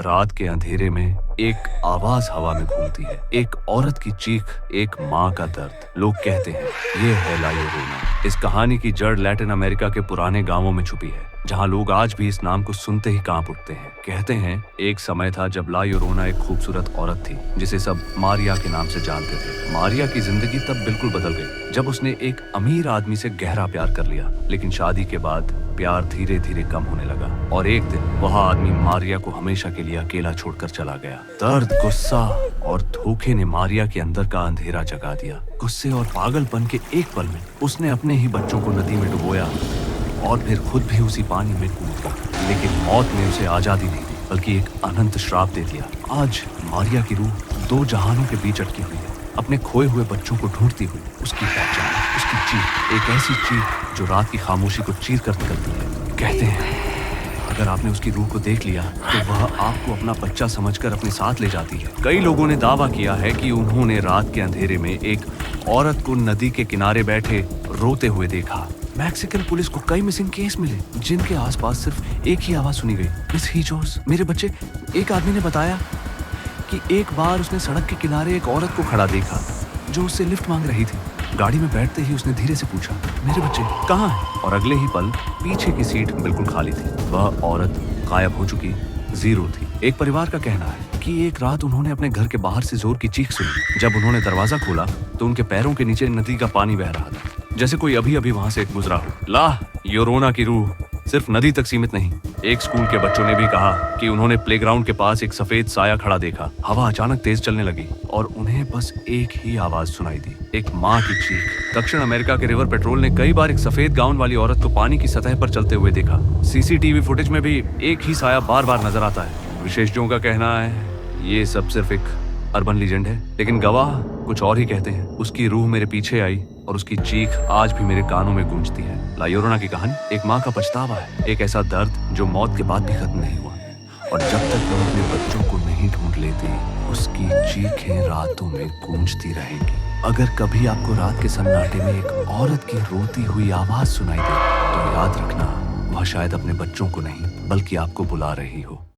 रात के अंधेरे में एक आवाज हवा में घूमती है, एक औरत की चीख, एक माँ का दर्द। लोग कहते हैं ये है ला llorona। इस कहानी की जड़ लैटिन अमेरिका के पुराने गांवों में छुपी है, जहां लोग आज भी इस नाम को सुनते ही कांप उठते हैं। कहते हैं एक समय था जब ला llorona एक खूबसूरत औरत थी जिसे सब मारिया के नाम से जानते थे। मारिया की जिंदगी तब बिल्कुल बदल गई जब उसने एक अमीर आदमी से गहरा प्यार कर लिया, लेकिन शादी के बाद प्यार धीरे धीरे कम होने लगा और एक दिन वह आदमी मारिया को हमेशा के लिए अकेला छोड़कर चला गया। दर्द, गुस्सा और धोखे ने मारिया के अंदर का अंधेरा जगा दिया। गुस्से और पागलपन के एक पल में उसने अपने ही बच्चों को नदी में डुबोया और फिर खुद भी उसी पानी में कूद गया। लेकिन मौत ने उसे आजादी नहीं दी, बल्कि एक अनंत श्राप दे दिया। आज मारिया की रूह दो जहानों के बीच अटकी हुई है, अपने खोए हुए बच्चों को ढूंढती हुई। उसकी पहचान, उसकी चीख, एक ऐसी चीख जो रात की खामोशी को चीर कर निकलती है। कहते हैं अगर आपने उसकी रूह को देख लिया तो वह आपको अपना बच्चा समझकर अपने साथ ले जाती है। कई लोगों ने दावा किया है कि उन्होंने रात के अंधेरे में एक औरत को नदी के किनारे बैठे रोते हुए देखा। मैक्सिकन पुलिस को कई मिसिंग केस मिले जिनके आसपास सिर्फ एक ही आवाज सुनी गई, मिस हीजोस, मेरे बच्चे। एक आदमी ने बताया कि एक बार उसने सड़क के किनारे एक औरत को खड़ा देखा जो उससे लिफ्ट मांग रही थी। गाड़ी में बैठते ही उसने धीरे से पूछा, मेरे बच्चे कहाँ हैं? और अगले ही पल पीछे की सीट बिल्कुल खाली थी। वह औरत गायब हो चुकी, जीरो थी। एक परिवार का कहना है कि एक रात उन्होंने अपने घर के बाहर से जोर की चीख सुनी। जब उन्होंने दरवाजा खोला तो उनके पैरों के नीचे नदी का पानी बह रहा था, जैसे कोई अभी अभी वहां से गुजरा हो। ला llorona की रूह सिर्फ नदी तक सीमित नहीं। एक स्कूल के बच्चों ने भी कहा कि उन्होंने प्लेग्राउंड के पास एक सफेद साया खड़ा देखा। हवा अचानक तेज चलने लगी और उन्हें बस एक ही आवाज सुनाई दी, एक माँ की चीख। दक्षिण अमेरिका के रिवर पेट्रोल ने कई बार एक सफेद गाउन वाली औरत को पानी की सतह पर चलते हुए देखा। सीसीटीवी फुटेज में भी एक ही साया बार बार नजर आता है। विशेषज्ञों का कहना है ये सब सिर्फ एक अर्बन लीजेंड है, लेकिन गवाह कुछ और ही कहते हैं। उसकी रूह मेरे पीछे आई और उसकी चीख आज भी मेरे कानों में गूंजती है। ला llorona की कहानी एक माँ का पछतावा है, एक ऐसा दर्द जो मौत के बाद भी खत्म नहीं हुआ। और जब तक वह अपने बच्चों को नहीं ढूंढ लेती, उसकी चीखें रातों में गूंजती रहेंगी। अगर कभी आपको रात के सन्नाटे में एक औरत की रोती हुई आवाज सुनाई दे तो याद रखना, वह शायद अपने बच्चों को नहीं बल्कि आपको बुला रही हो।